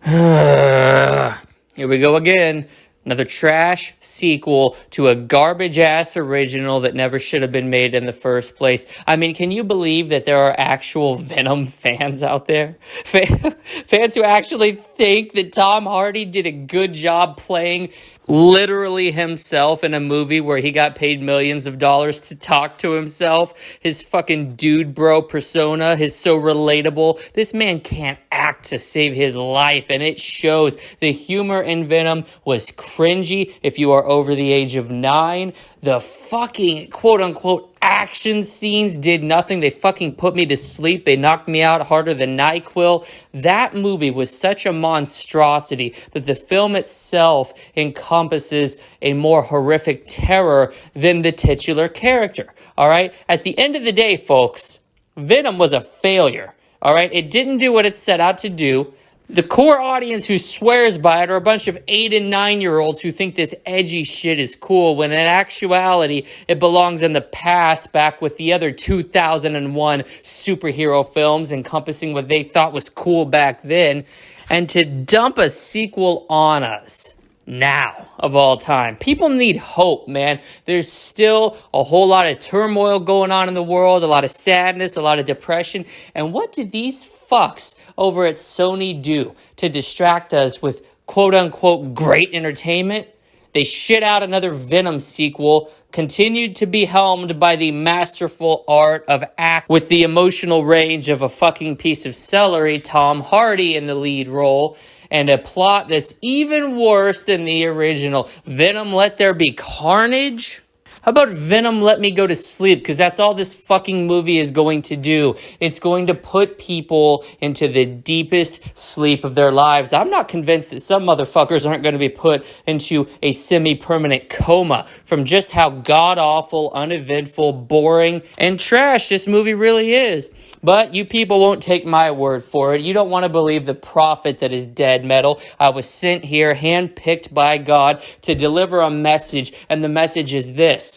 Here we go again. Another trash sequel to a garbage ass original that never should have been made in the first place. I mean, can you believe that there are actual Venom fans out there? Fans who actually think that Tom Hardy did a good job playing literally himself in a movie where he got paid millions of dollars to talk to himself. His fucking dude bro persona is so relatable. This man can't act to save his life, and it shows. The humor in Venom was cringy if you are over the age of 9. The fucking quote-unquote action scenes did nothing. They fucking put me to sleep. They knocked me out harder than NyQuil. That movie was such a monstrosity that the film itself encompasses a more horrific terror than the titular character. All right? At the end of the day, folks, Venom was a failure. All right? It didn't do what it set out to do. The core audience who swears by it are a bunch of 8 and 9-year-olds who think this edgy shit is cool, when in actuality, it belongs in the past, back with the other 2001 superhero films encompassing what they thought was cool back then. And to dump a sequel on us now, of all time. People need hope, man. There's still a whole lot of turmoil going on in the world, a lot of sadness, a lot of depression. And what do these fucks over at Sony do to distract us with quote-unquote great entertainment? They shit out another Venom sequel, continued to be helmed by the masterful art of act with the emotional range of a fucking piece of celery, Tom Hardy in the lead role, and a plot that's even worse than the original. Venom Let There Be Carnage? How about Venom Let Me Go to Sleep? Because that's all this fucking movie is going to do. It's going to put people into the deepest sleep of their lives. I'm not convinced that some motherfuckers aren't going to be put into a semi-permanent coma from just how god-awful, uneventful, boring, and trash this movie really is. But you people won't take my word for it. You don't want to believe the prophet that is dead metal. I was sent here, handpicked by God, to deliver a message, and the message is this.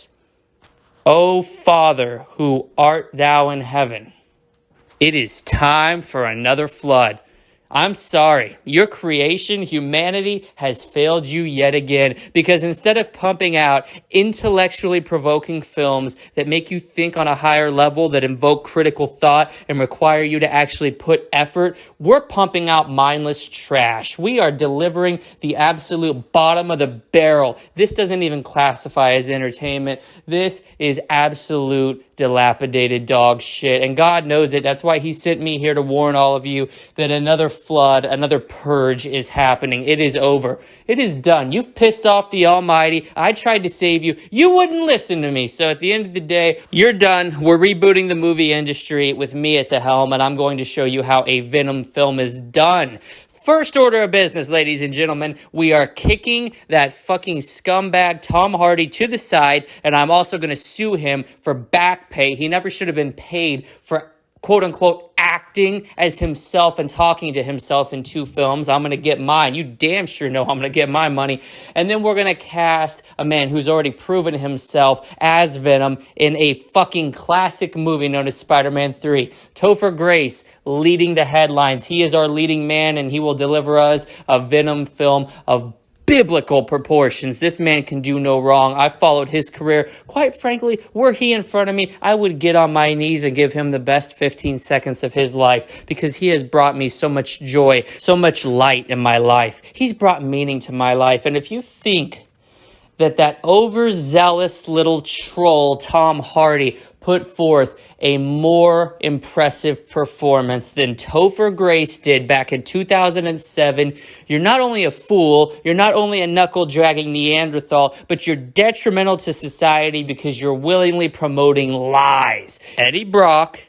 O Father, who art thou in heaven, it is time for another flood. I'm sorry, your creation, humanity, has failed you yet again, because instead of pumping out intellectually provoking films that make you think on a higher level, that invoke critical thought and require you to actually put effort, we're pumping out mindless trash. We are delivering the absolute bottom of the barrel. This doesn't even classify as entertainment. This is absolute dilapidated dog shit, and God knows it. That's why he sent me here to warn all of you that another flood, another purge is happening. It is over. It is done. You've pissed off the Almighty. I tried to save you. You wouldn't listen to me. So at the end of the day, you're done. We're rebooting the movie industry with me at the helm, and I'm going to show you how a Venom film is done. First order of business, ladies and gentlemen, we are kicking that fucking scumbag Tom Hardy to the side, and I'm also going to sue him for back pay. He never should have been paid for quote-unquote acting as himself and talking to himself in 2 films. I'm going to get mine. You damn sure know I'm going to get my money. And then we're going to cast a man who's already proven himself as Venom in a fucking classic movie known as Spider-Man 3. Topher Grace leading the headlines. He is our leading man, and he will deliver us a Venom film of biblical proportions. This man can do no wrong. I followed his career. Quite frankly, were he in front of me, I would get on my knees and give him the best 15 seconds of his life, because he has brought me so much joy, so much light in my life. He's brought meaning to my life. And if you think that overzealous little troll, Tom Hardy, put forth a more impressive performance than Topher Grace did back in 2007, you're not only a fool, you're not only a knuckle-dragging Neanderthal, but you're detrimental to society because you're willingly promoting lies. Eddie Brock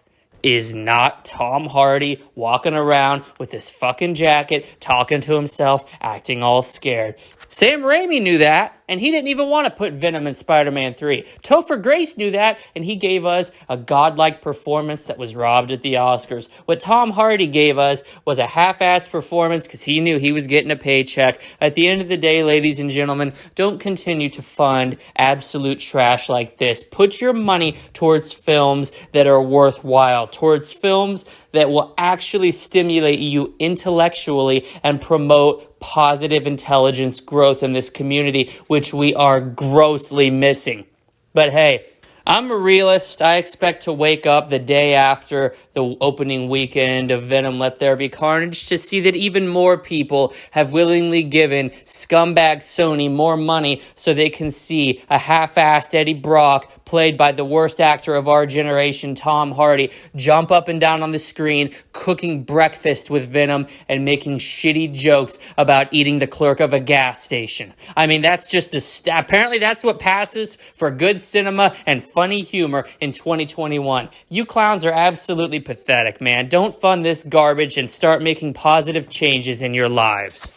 is not Tom Hardy walking around with his fucking jacket, talking to himself, acting all scared. Sam Raimi knew that, And he didn't even want to put Venom in Spider-Man 3. Topher Grace knew that, and he gave us a godlike performance that was robbed at the Oscars. What Tom Hardy gave us was a half-assed performance because he knew he was getting a paycheck. At the end of the day, ladies and gentlemen, don't continue to fund absolute trash like this. Put your money towards films that are worthwhile, towards films that will actually stimulate you intellectually and promote positive intelligence growth in this community, which we are grossly missing. But hey, I'm a realist. I expect to wake up the day after the opening weekend of Venom Let There Be Carnage to see that even more people have willingly given scumbag Sony more money so they can see a half-assed Eddie Brock, played by the worst actor of our generation, Tom Hardy, jump up and down on the screen, cooking breakfast with Venom and making shitty jokes about eating the clerk of a gas station. I mean, that's just apparently that's what passes for good cinema and funny humor in 2021. You clowns are absolutely pathetic, man. Don't fund this garbage and start making positive changes in your lives.